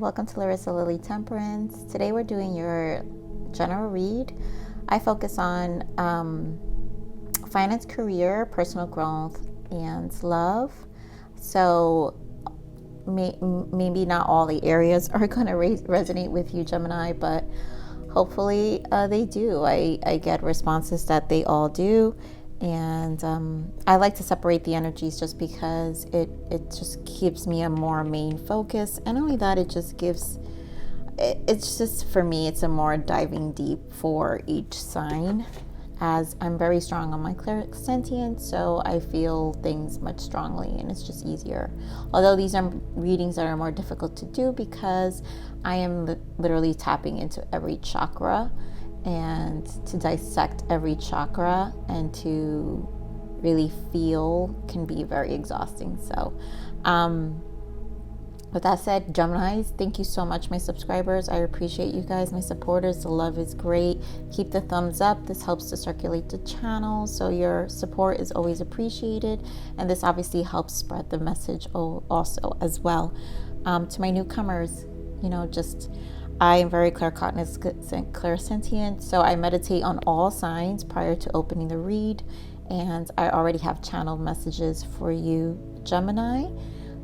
welcome to Larisa Lili Temperance. Today we're doing your general read. I focus on finance, career, personal growth, and love. So maybe not all the areas are going to resonate with you, Gemini, but hopefully they do. I get responses that they all do. And I like to separate the energies just because it just gives me a more main focus. And only that, it's just, for me, it's a more diving deep for each sign, as I'm very strong on my clairsentience, so I feel things much strongly and it's just easier. Although these are readings that are more difficult to do because I am literally tapping into every chakra, and to dissect every chakra and to really feel can be very exhausting. So with that said, Geminis, thank you so much, my subscribers. I appreciate you guys, my supporters. The love is great. Keep the thumbs up. This helps to circulate the channel, so your support is always appreciated, and this obviously helps spread the message also as well. To my newcomers, I am very clairsentient, so I meditate on all signs prior to opening the read, and I already have channeled messages for you, Gemini,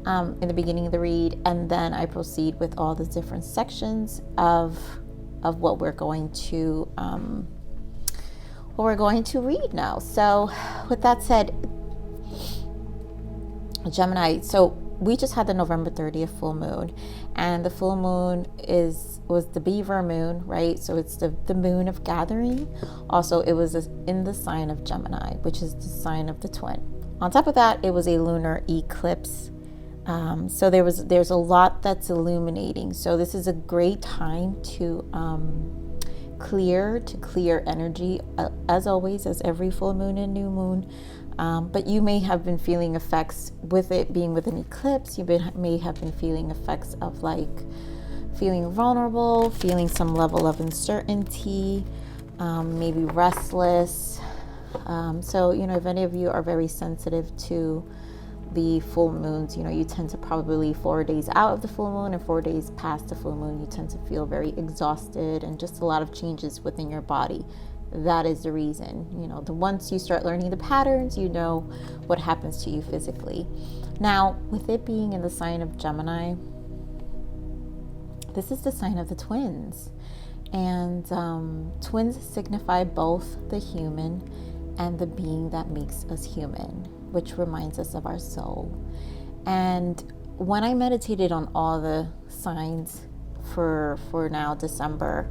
in the beginning of the read, and then I proceed with all the different sections of what we're going to read now. So, with that said, Gemini, so we just had the November 30th full moon, and the full moon was the beaver moon, right? So it's the moon of gathering. Also, it was in the sign of Gemini, which is the sign of the twin. On top of that, it was a lunar eclipse. So there's a lot that's illuminating. So this is a great time to clear energy, as always, as every full moon and new moon. But you may have been feeling effects with it being with an eclipse. May have been feeling effects of feeling vulnerable, feeling some level of uncertainty, maybe restless. So, if any of you are very sensitive to the full moons, you tend to probably 4 days out of the full moon and 4 days past the full moon, you tend to feel very exhausted and just a lot of changes within your body. That is the reason. Once you start learning the patterns, you know what happens to you physically. Now, with it being in the sign of Gemini, this is the sign of the twins. And twins signify both the human and the being that makes us human, which reminds us of our soul. And when I meditated on all the signs for now December,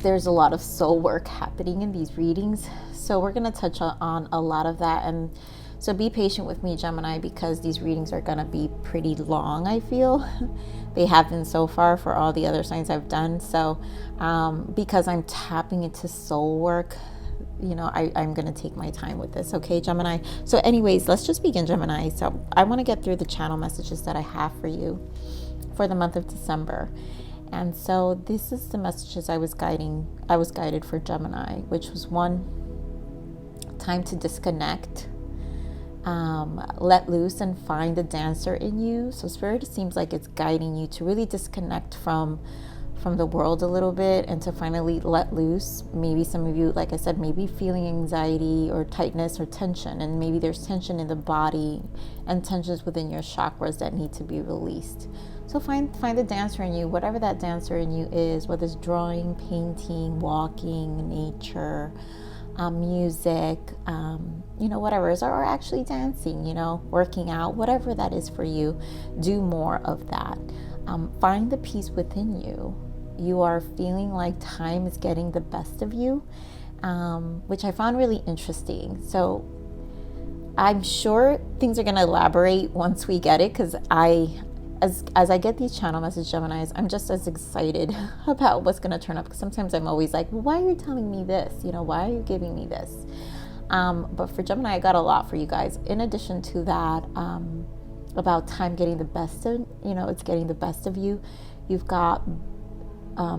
there's a lot of soul work happening in these readings, so we're going to touch on a lot of that. And so be patient with me, Gemini, because these readings are going to be pretty long, I feel. They have been so far for all the other signs I've done. So because I'm tapping into soul work, I'm going to take my time with this. Okay, Gemini? So anyways, let's just begin, Gemini. So I want to get through the channel messages that I have for you for the month of December. And so this is the messages I was guided for Gemini, which was 1, time to disconnect, let loose and find the dancer in you. So Spirit, it seems like it's guiding you to really disconnect from the world a little bit and to finally let loose. Maybe some of you, like I said, maybe feeling anxiety or tightness or tension, and maybe there's tension in the body and tensions within your chakras that need to be released. So find the dancer in you, whatever that dancer in you is, whether it's drawing, painting, walking, nature, music, whatever it is, or actually dancing, working out, whatever that is for you, do more of that. Find the peace within you. You are feeling like time is getting the best of you, which I found really interesting. So I'm sure things are going to elaborate once we get it, because as I get these channel message Geminis, I'm just as excited about what's going to turn up, because sometimes I'm always like, well, why are you telling me this? Why are you giving me this? But for Gemini, I got a lot for you guys. In addition to that, about time getting the best of, it's getting the best of you. You've got,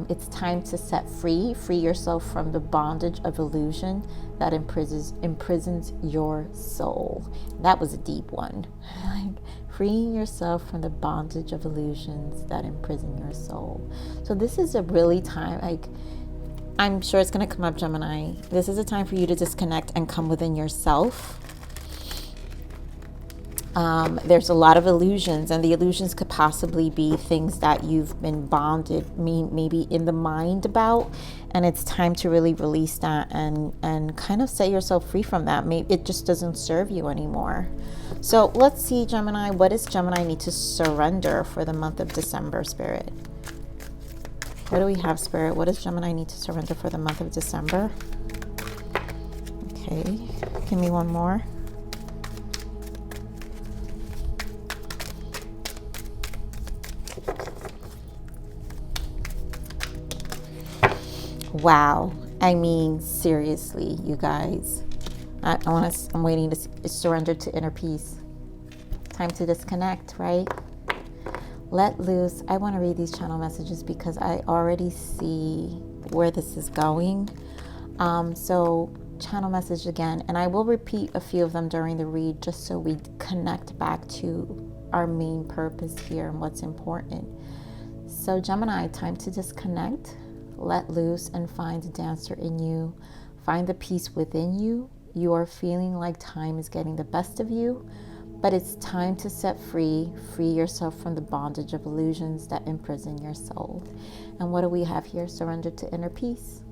it's time to set free yourself from the bondage of illusion that imprisons your soul. That was a deep one. freeing yourself from the bondage of illusions that imprison your soul. So this is a really time, like, I'm sure it's going to come up, Gemini. This is a time for you to disconnect and come within yourself. There's a lot of illusions, and the illusions could possibly be things that you've been bonded, maybe in the mind about, and it's time to really release that and kind of set yourself free from that. Maybe it just doesn't serve you anymore. So let's see, Gemini, what does Gemini need to surrender for the month of December, Spirit? What do we have, Spirit? What does Gemini need to surrender for the month of December? Okay, give me one more. Wow. I mean, seriously, you guys. I'm waiting to surrender to inner peace. Time to disconnect, right? Let loose. I want to read these channel messages because I already see where this is going. So channel message again, and I will repeat a few of them during the read just so we connect back to our main purpose here and what's important. So Gemini, time to disconnect. Let loose and find a dancer in you. Find the peace within you. You are feeling like time is getting the best of you, but it's time to set free. Free yourself from the bondage of illusions that imprison your soul. And what do we have here? Surrender to inner peace.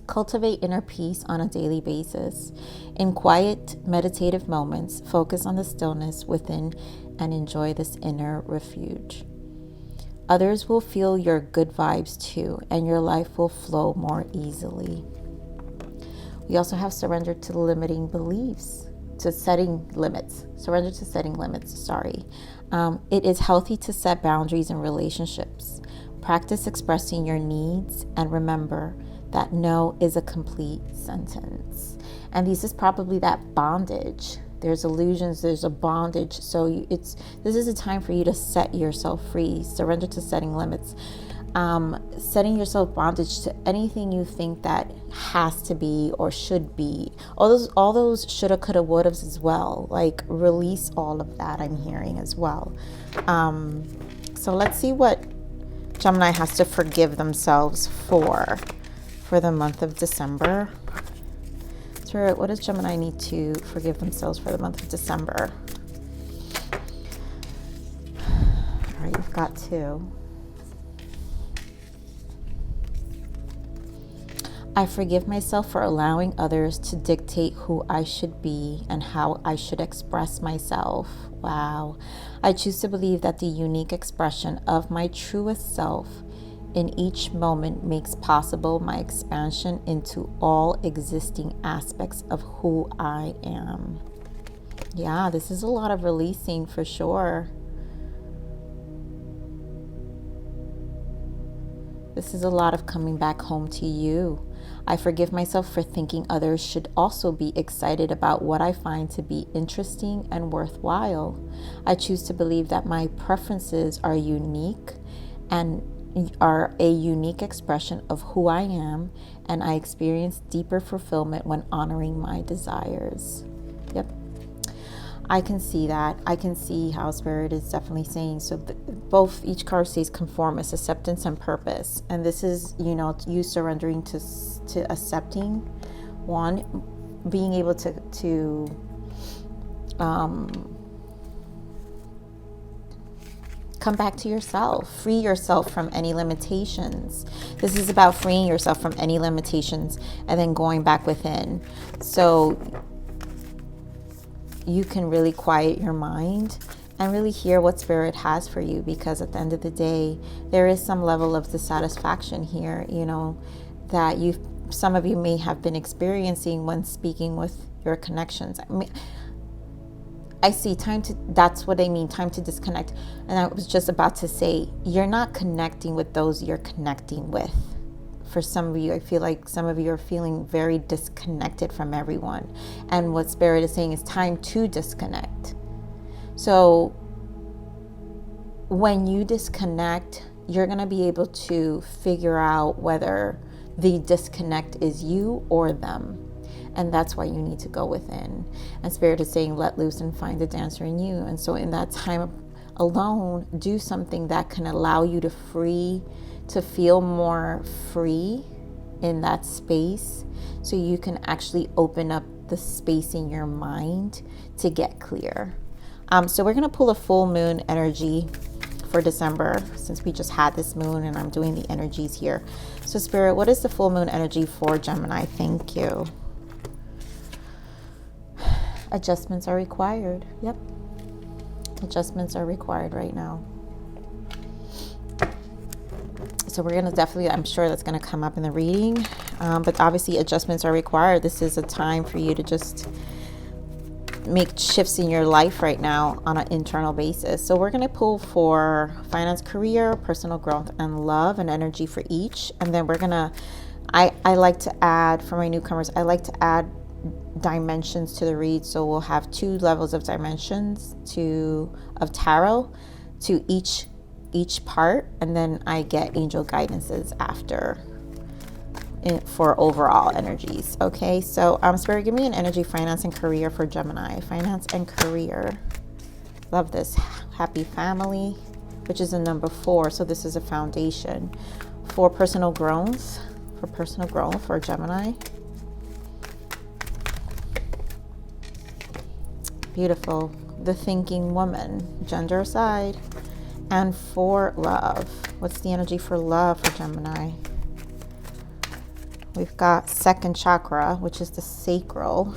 Cultivate inner peace on a daily basis. In quiet, meditative moments, focus on the stillness within and enjoy this inner refuge. Others will feel your good vibes too, and your life will flow more easily. We also have surrender to limiting beliefs, to setting limits. Surrender to setting limits, sorry. It is healthy to set boundaries in relationships. Practice expressing your needs, and remember that no is a complete sentence. And this is probably that bondage. There's illusions, there's a bondage. So this is a time for you to set yourself free. Surrender to setting limits. Setting yourself bondage to anything you think that has to be or should be. All those shoulda, coulda, wouldas as well. Like, release all of that, I'm hearing as well. So let's see what Gemini has to forgive themselves for the month of December. Spirit, what does Gemini need to forgive themselves for the month of December? All right, you've got two. I forgive myself for allowing others to dictate who I should be and how I should express myself. Wow. I choose to believe that the unique expression of my truest self in each moment makes possible my expansion into all existing aspects of who I am. Yeah, this is a lot of releasing for sure. This is a lot of coming back home to you. I forgive myself for thinking others should also be excited about what I find to be interesting and worthwhile. I choose to believe that my preferences are unique and are a unique expression of who I am, and I experience deeper fulfillment when honoring my desires. Yep. I can see that. I can see how Spirit is definitely saying. So both, each card says conformist, acceptance, and purpose. And this is, you surrendering to accepting, one, being able to come back to yourself, free yourself from any limitations. This is about freeing yourself from any limitations and then going back within. So you can really quiet your mind and really hear what Spirit has for you, because at the end of the day, there is some level of dissatisfaction here, that some of you may have been experiencing when speaking with your connections. I see that's what I mean, time to disconnect. And I was just about to say, you're not connecting with those you're connecting with. For some of you, I feel like some of you are feeling very disconnected from everyone. And what Spirit is saying is time to disconnect. So when you disconnect, you're going to be able to figure out whether the disconnect is you or them. And that's why you need to go within. And Spirit is saying, let loose and find the dancer in you. And so in that time alone, do something that can allow you to feel more free in that space, so you can actually open up the space in your mind to get clear. So we're going to pull a full moon energy for December, since we just had this moon and I'm doing the energies here. So Spirit, what is the full moon energy for Gemini? Thank you. Adjustments are required. Yep. Adjustments are required right now. So we're going to definitely, I'm sure that's going to come up in the reading. But obviously adjustments are required. This is a time for you to just make shifts in your life right now on an internal basis. So we're going to pull for finance, career, personal growth, and love, and energy for each. And then we're going to, I like to add, for my newcomers, I like to add dimensions to the read. So we'll have 2 levels of dimensions of tarot to each part, and then I get angel guidances after for overall energies. Okay, so Spirit, give me an energy, finance and career for Gemini. Finance and career. Love this. Happy family, which is a number 4. So this is a foundation for personal growth. For Gemini. Beautiful. The thinking woman, gender aside. And for love, what's the energy for love for Gemini? We've got 2nd chakra, which is the sacral.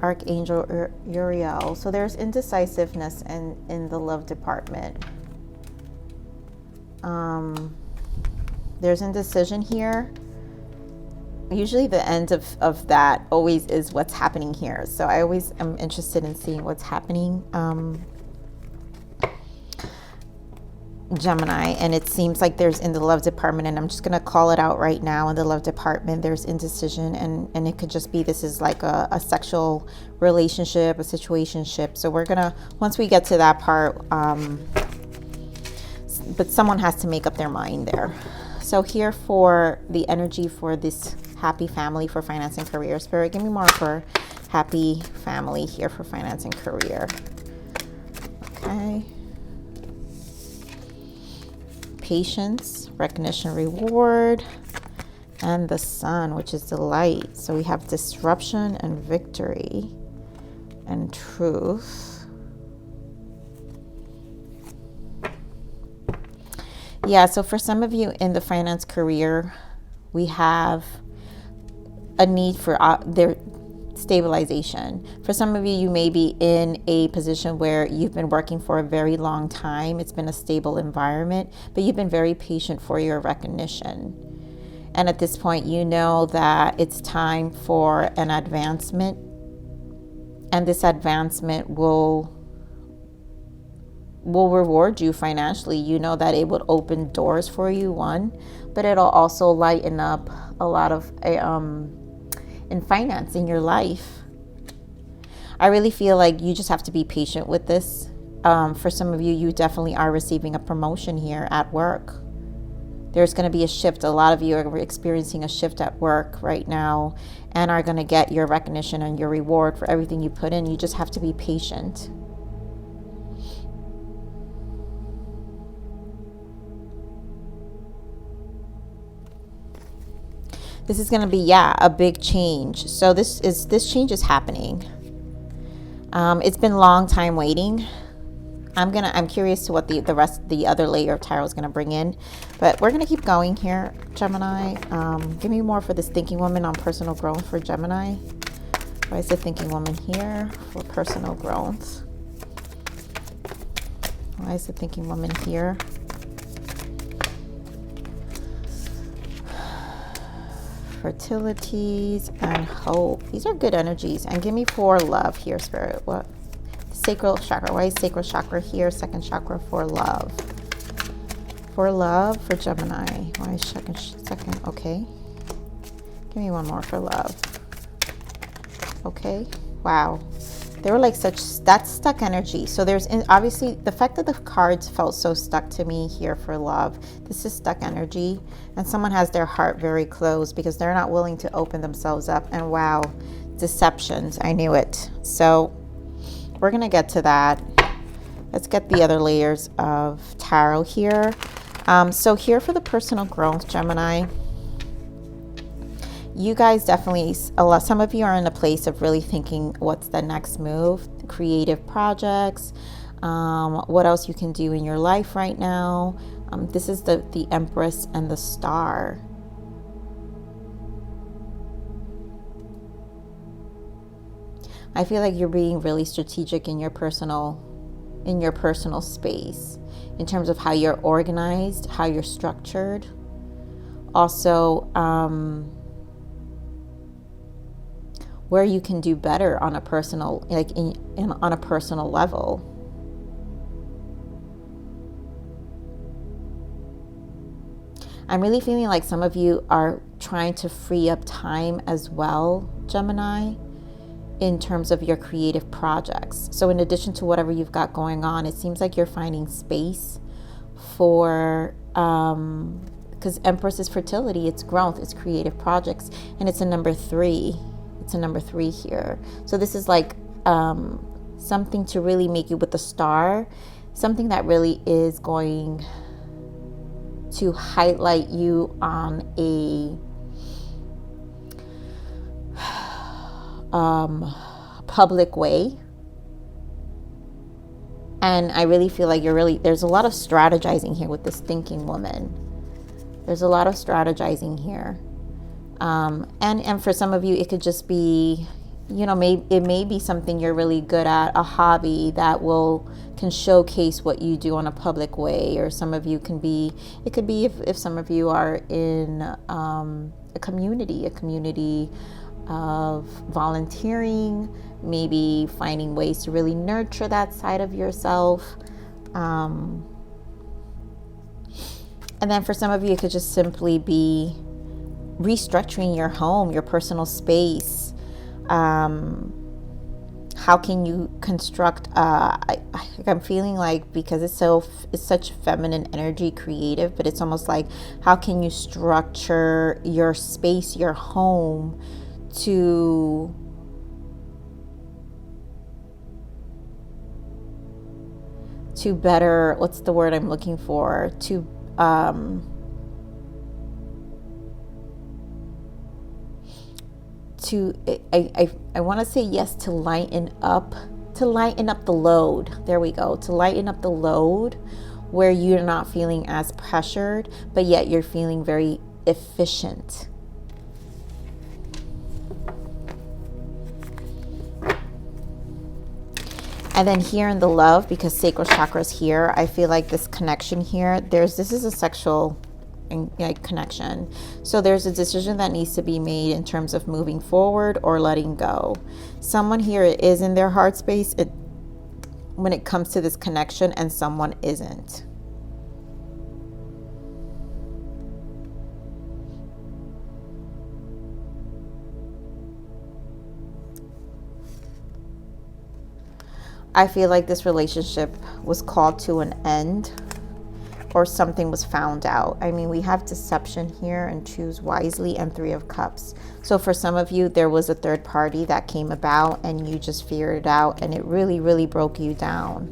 Archangel Uriel. So there's indecisiveness in the love department. There's indecision here. Usually the end of that always is what's happening here. So I always am interested in seeing what's happening. Gemini, and it seems like there's in the love department, and I'm just going to call it out right now, in the love department there's indecision, and it could just be this is like a sexual relationship, a situationship. So we're gonna, once we get to that part, but someone has to make up their mind there. So here for the energy for this happy family for finance and career. Spirit, give me more for happy family here for finance and career. Okay. Patience, recognition, reward, and the sun, which is delight. So we have disruption and victory and truth. Yeah, so for some of you in the finance career, we have a need for their stabilization. For some of you, you may be in a position where you've been working for a very long time. It's been a stable environment, but you've been very patient for your recognition. And at this point, you know that it's time for an advancement. And this advancement will reward you financially. You know that it would open doors for you, one, but it'll also lighten up a lot of in finance in your life. I really feel like you just have to be patient with this. For some of you, you definitely are receiving a promotion here at work. There's going to be a shift. A lot of you are experiencing a shift at work right now and are going to get your recognition and your reward for everything you put in. You just have to be patient. This is going to be, a big change. So this change is happening. It's been a long time waiting. I'm curious to what the other layer of tarot is going to bring in, but we're going to keep going here, Gemini. Give me more for this thinking woman on personal growth for Gemini. Why is the thinking woman here for personal growth? Why is the thinking woman here? Fertilities and hope. These are good energies. And give me for love here, Spirit. What? Sacral chakra. Why is sacral chakra here? 2nd chakra for love. For love for Gemini. Why is second? Okay. Give me one more for love. Okay. Wow. They were like that's stuck energy. So there's obviously the fact that the cards felt so stuck to me here for love. This is stuck energy, and someone has their heart very closed because they're not willing to open themselves up. And wow, deceptions. I knew it. So we're going to get to that. Let's get the other layers of tarot here. So here for the personal growth, Gemini, you guys definitely, some of you are in a place of really thinking what's the next move, creative projects, what else you can do in your life right now. This is the Empress and the Star. I feel like you're being really strategic in your personal space in terms of how you're organized, how you're structured. Also, where you can do better on a personal, like on a personal level. I'm really feeling like some of you are trying to free up time as well, Gemini, in terms of your creative projects. So in addition to whatever you've got going on, it seems like you're finding space for, because Empress is fertility, it's growth, it's creative projects, and it's a number 3. It's a number 3 here. So this is like something to really make you, with the Star, something that really is going to highlight you on a public way. And I really feel like there's a lot of strategizing here with this thinking woman. There's a lot of strategizing here. And for some of you, it could just be, it may be something you're really good at, a hobby that can showcase what you do on a public way. Or some of you it could be if some of you are in a community of volunteering, maybe finding ways to really nurture that side of yourself. And then for some of you, it could just simply be restructuring your home, your personal space. How can you construct, I'm feeling like, because it's such feminine energy, creative, but it's almost like, how can you structure your space, your home, to better, what's the word I'm looking for, I want to say yes, to lighten up the load. There we go. To lighten up the load where you're not feeling as pressured, but yet you're feeling very efficient. And then here in the love, because sacral chakra's here, I feel like this connection here, this is a sexual connection. So there's a decision that needs to be made in terms of moving forward or letting go. Someone here is in their heart space when it comes to this connection, and someone isn't. I feel like this relationship was called to an end, or something was found out. I mean, we have deception here and choose wisely and 3 of Cups. So for some of you, there was a third party that came about and you just figured it out, and it really, really broke you down.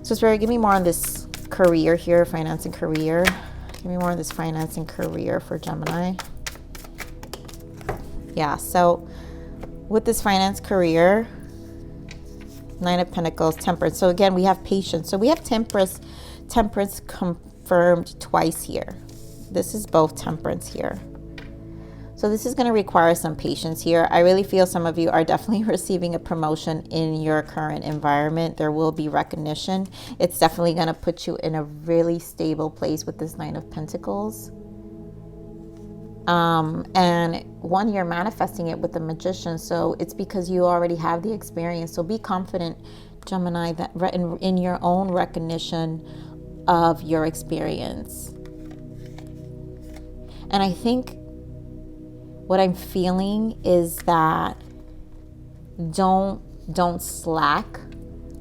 So Spirit, give me more on this career here, finance and career. Give me more on this finance and career for Gemini. Yeah, so with this finance career, 9 of Pentacles, Temperance. So again, we have patience. So we have Temperance confirmed twice here. This is both Temperance here. So this is going to require some patience here. I really feel some of you are definitely receiving a promotion in your current environment. There will be recognition. It's definitely going to put you in a really stable place with this 9 of Pentacles. And one, you're manifesting it with the Magician, so it's because you already have the experience. So be confident, Gemini, that in your own recognition of your experience. And I think what I'm feeling is that don't slack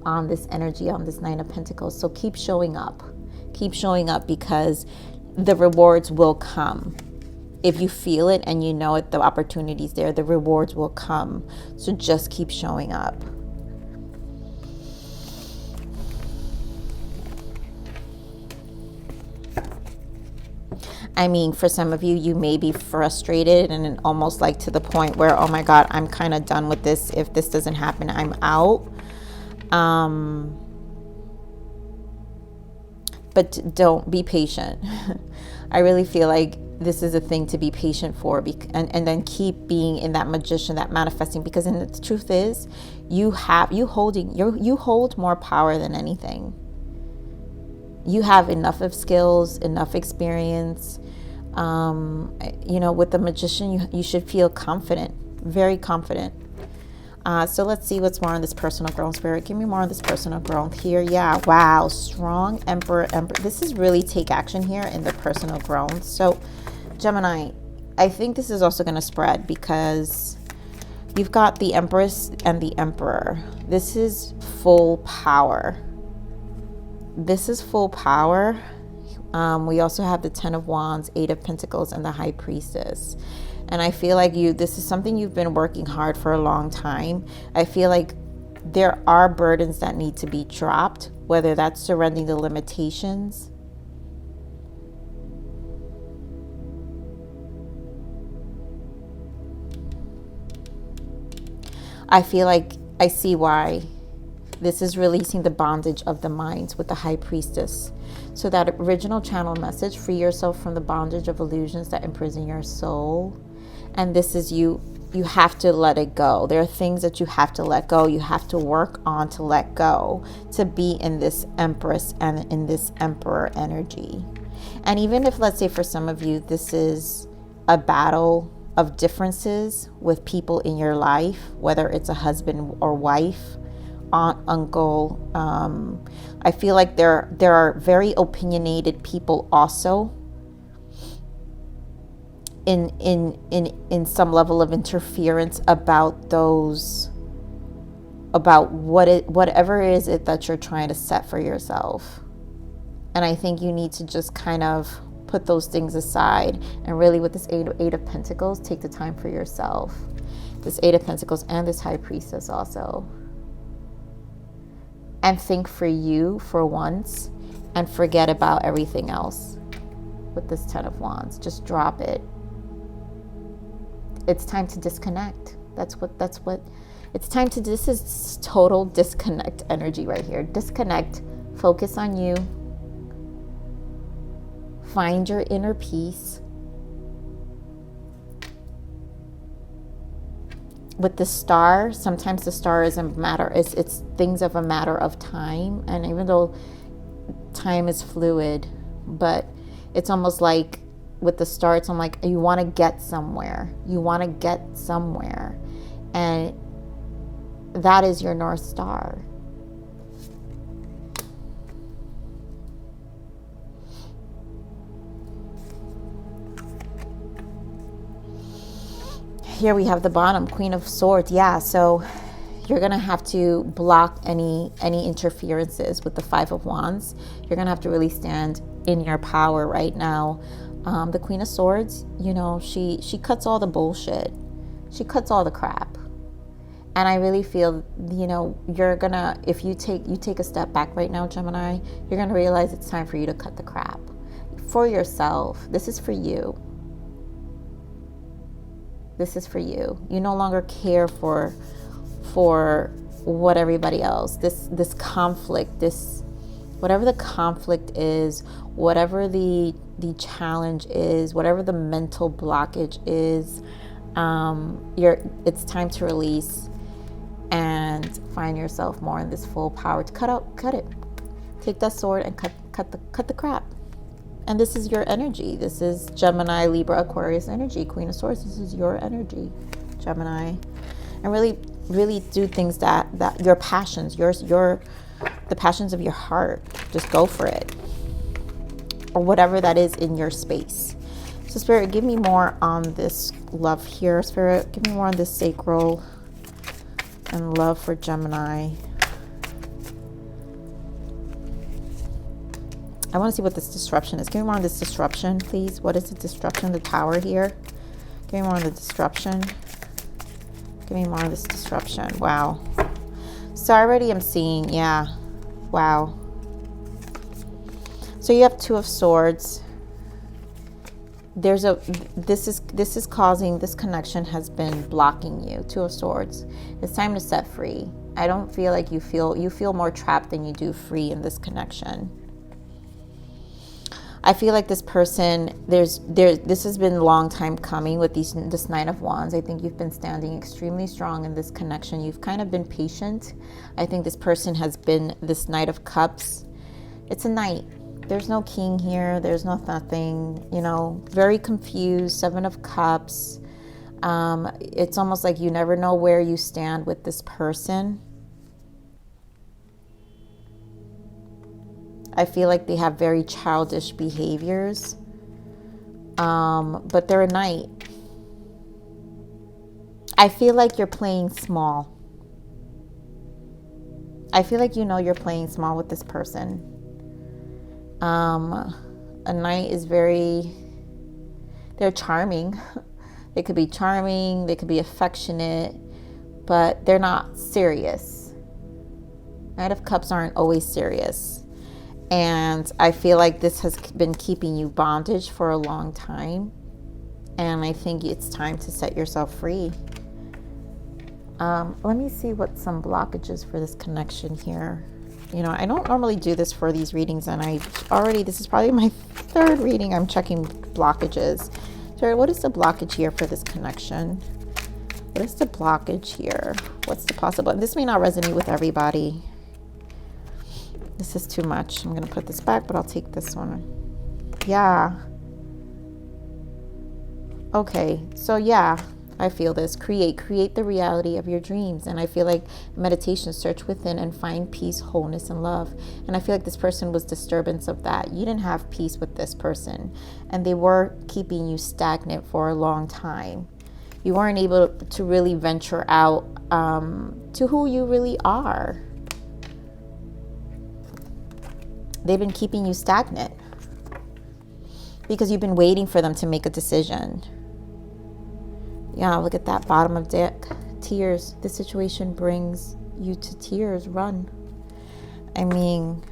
on this energy, on this Nine of Pentacles. So keep showing up because the rewards will come. If you feel it and you know it, the opportunity's there, the rewards will come. So just keep showing up. I mean, for some of you, you may be frustrated and almost like to the point where, oh my God, I'm kind of done with this. If this doesn't happen, I'm out. But don't be patient. I really feel like this is a thing to be patient for, and then keep being in that magician, that manifesting, because the truth is, you hold more power than anything. You have enough of skills, enough experience. With the magician, you should feel confident, very confident. So let's see what's more on this personal growth, Spirit. Give me more on this personal growth here. Yeah, wow, strong Emperor. This is really take action here in the personal growth. So Gemini, I think this is also going to spread because you've got the Empress and the Emperor. This is full power. This is full power. We also have the Ten of Wands, Eight of Pentacles, and the High Priestess. And I feel like this is something you've been working hard for a long time. I feel like there are burdens that need to be dropped, whether that's surrendering the limitations. I feel like I see why. This is releasing the bondage of the minds with the High Priestess. So that original channel message, free yourself from the bondage of illusions that imprison your soul. And this is you have to let it go. There are things that you have to let go. You have to work on to let go, to be in this Empress and in this Emperor energy. And even if, let's say for some of you, this is a battle of differences with people in your life, whether it's a husband or wife, aunt, uncle. I feel like there are very opinionated people also in some level of interference about whatever it is that you're trying to set for yourself. And I think you need to just kind of put those things aside and really, with this Eight of Pentacles, take the time for yourself. This Eight of Pentacles and this High Priestess also. And think for you for once and forget about everything else. With this Ten of Wands, just drop it. It's time to disconnect. That's what it's time to. This is total disconnect energy right here. Disconnect, focus on you, find your inner peace. With the Star, sometimes the Star is a matter, it's things of a matter of time. And even though time is fluid, but it's almost like with the Star, it's almost like you want to get somewhere. You want to get somewhere. And that is your North Star. Here we have the bottom, Queen of Swords. Yeah, so you're going to have to block any interferences with the Five of Wands. You're going to have to really stand in your power right now. The Queen of Swords, she cuts all the bullshit. She cuts all the crap. And I really feel, you're going to, if you take a step back right now, Gemini, you're going to realize it's time for you to cut the crap. For yourself. This is for you. This is for you. You no longer care for what everybody else. This conflict, whatever the conflict is, whatever the challenge is, whatever the mental blockage is, it's time to release and find yourself more in this full power to cut it. Take that sword and cut the crap. And this is your energy. This is Gemini, Libra, Aquarius energy. Queen of Swords, this is your energy, Gemini. And really, really do things that your passions, the passions of your heart. Just go for it. Or whatever that is in your space. So Spirit, give me more on this love here. Spirit, give me more on this sacral and love for Gemini. I want to see what this disruption is. Give me more on this disruption, please. What is the disruption? The Tower here. Give me more on the disruption. Give me more on this disruption. Wow. So already I'm seeing, yeah. Wow. So you have Two of Swords. There's a, this is causing, this connection has been blocking you. Two of Swords. It's time to set free. I don't feel like you feel more trapped than you do free in this connection. I feel like this person, this has been a long time coming with this Knight of Wands. I think you've been standing extremely strong in this connection. You've kind of been patient. I think this person has been this Knight of Cups. It's a Knight. There's no king here. There's nothing, you know, very confused. Seven of Cups. It's almost like you never know where you stand with this person. I feel like they have very childish behaviors, but they're a Knight. I feel like you're playing small. I feel like you know you're playing small with this person. A Knight is they're charming. They could be charming, they could be affectionate, but they're not serious. Knight of Cups aren't always serious. And I feel like this has been keeping you bondage for a long time. And I think it's time to set yourself free. Let me see what some blockages for this connection here. You know, I don't normally do this for these readings, and this is probably my third reading I'm checking blockages. So what is the blockage here for this connection? What is the blockage here? What's the possible? This may not resonate with everybody. This is too much. I'm going to put this back, but I'll take this one. Yeah. Okay. So yeah, I feel this. Create the reality of your dreams. And I feel like meditation, search within and find peace, wholeness, and love. And I feel like this person was disturbance of that. You didn't have peace with this person, and they were keeping you stagnant for a long time. You weren't able to really venture out to who you really are. They've been keeping you stagnant because you've been waiting for them to make a decision. Yeah, look at that bottom of deck. Tears. This situation brings you to tears. Run. I mean,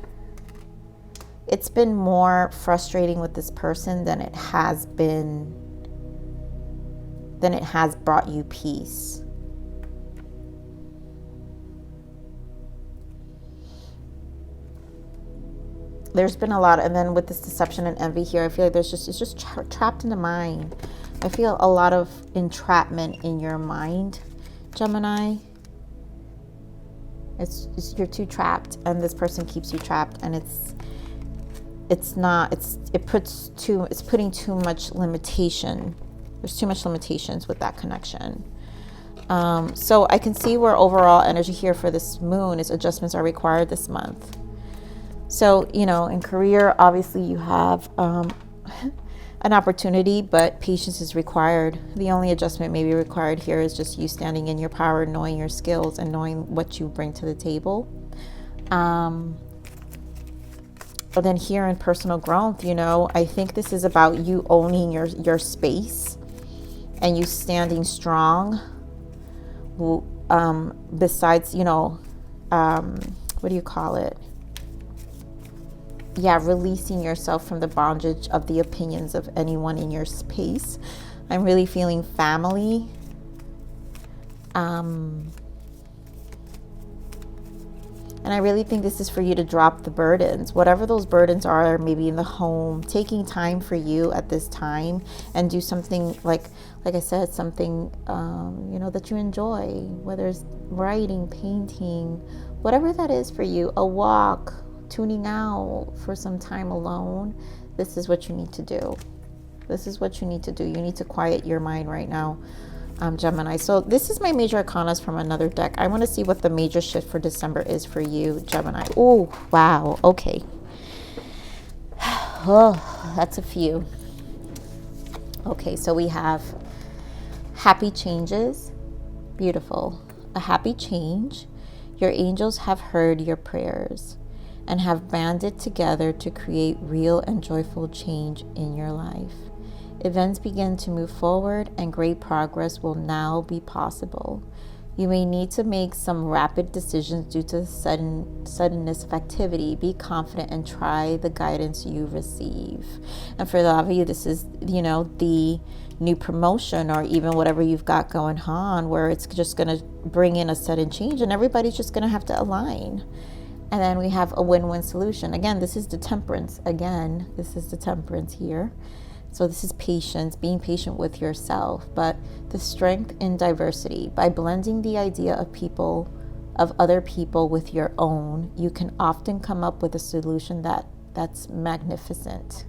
it's been more frustrating with this person than it has brought you peace. There's been a lot, and then with this deception and envy here, I feel like it's just trapped in the mind. I feel a lot of entrapment in your mind, Gemini. You're too trapped, and this person keeps you trapped, and it's putting too much limitation. There's too much limitations with that connection. So I can see where overall energy here for this moon is adjustments are required this month. So, you know, in career, obviously you have an opportunity, but patience is required. The only adjustment maybe required here is just you standing in your power, knowing your skills, and knowing what you bring to the table. But then here in personal growth, you know, I think this is about you owning your space and you standing strong. Besides, you know, what do you call it? Yeah, releasing yourself from the bondage of the opinions of anyone in your space. I'm really feeling family. And I really think this is for you to drop the burdens, whatever those burdens are, maybe in the home, taking time for you at this time and do something like I said, something, you know, that you enjoy, whether it's writing, painting, whatever that is for you, a walk, tuning out for some time alone. This is what you need to do. This is what you need to do. You need to quiet your mind right now, Gemini. So this is my major arcanas from another deck. I want to see what the major shift for December is for you, Gemini. Oh, wow. Okay. Oh, that's a few. Okay, so we have happy changes. Beautiful. a happy change. Your angels have heard your prayers and have banded together to create real and joyful change in your life. Events begin to move forward and great progress will now be possible. You may need to make some rapid decisions due to the suddenness of activity. Be confident and try the guidance you receive. And for a lot of you, this is, the new promotion or even whatever you've got going on, where it's just going to bring in a sudden change and everybody's just going to have to align. And then we have a win-win solution. Again, this is the temperance. Here. So this is patience, being patient with yourself, but the strength in diversity. By blending the idea of other people with your own, you can often come up with a solution that's magnificent.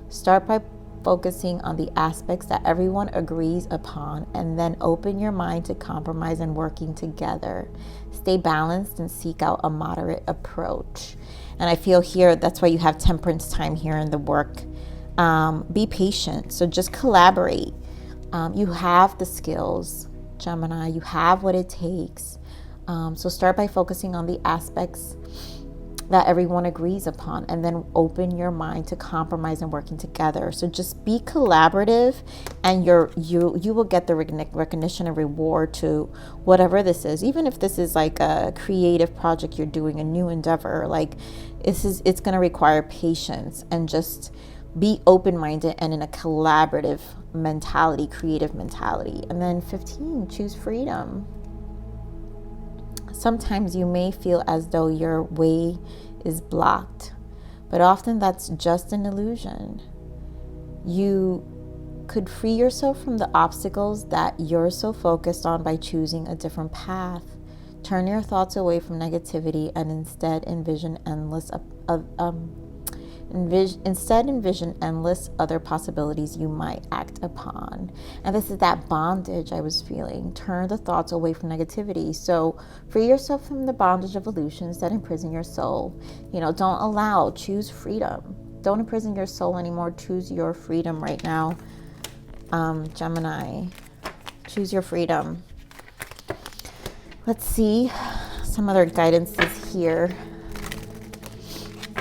Start by focusing on the aspects that everyone agrees upon, and then open your mind to compromise and working together. Stay balanced and seek out a moderate approach. And I feel here, that's why you have temperance time here in the work. Be patient. So just collaborate. You have the skills, Gemini. You have what it takes. So start by focusing on the aspects that everyone agrees upon, and then open your mind to compromise and working together. So just be collaborative, and you will get the recognition and reward to whatever this is. Even if this is like a creative project you're doing, a new endeavor, like it's going to require patience, and just be open-minded and in a collaborative mentality, creative mentality. And then 15, choose freedom. Sometimes you may feel as though your way is blocked, but often that's just an illusion. You could free yourself from the obstacles that you're so focused on by choosing a different path. Turn your thoughts away from negativity and instead envision endless other possibilities you might act upon. And this is that bondage I was feeling. Turn the thoughts away from negativity. So free yourself from the bondage of illusions that imprison your soul. Choose freedom. Don't imprison your soul anymore. Choose your freedom right now. Gemini, choose your freedom. Let's see some other guidances here.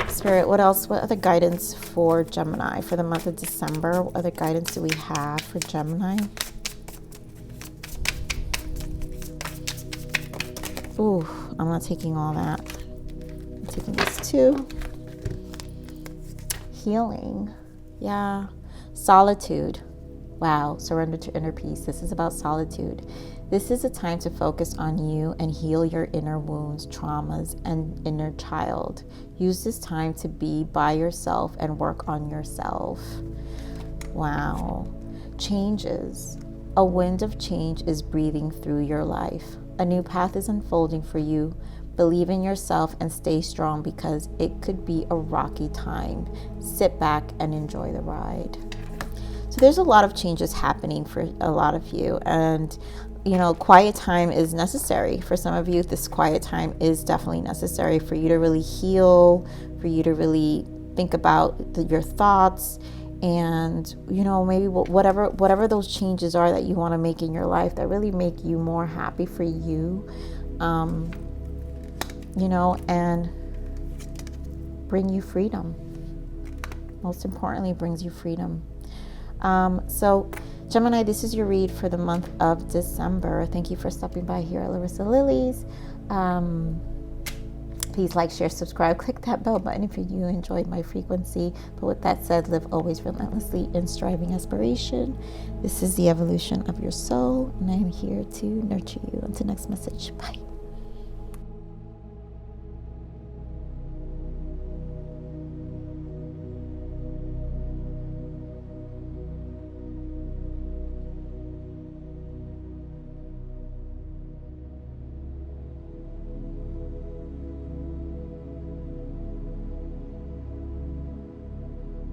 Spirit, what else? What other guidance for Gemini for the month of December? What other guidance do we have for Gemini? Ooh, I'm not taking all that. I'm taking this too. Healing. Yeah. Solitude. Wow. Surrender to inner peace. This is about solitude. This is a time to focus on you and heal your inner wounds, traumas, and inner child. Use this time to be by yourself and work on yourself. Wow. Changes. A wind of change is breathing through your life. A new path is unfolding for you. Believe in yourself and stay strong, because it could be a rocky time. Sit back and enjoy the ride. So there's a lot of changes happening for a lot of you, and quiet time is necessary. For some of you, this quiet time is definitely necessary for you to really heal, for you to really think about your thoughts, and maybe whatever those changes are that you want to make in your life that really make you more happy for you, and bring you freedom. Most importantly, brings you freedom. So Gemini, this is your read for the month of December. Thank you for stopping by here at Larisa Lili's. Please like, share, subscribe, click that bell button if you enjoyed my frequency. But with that said, live always relentlessly in striving aspiration. This is the evolution of your soul, and I am here to nurture you. Until next message, bye.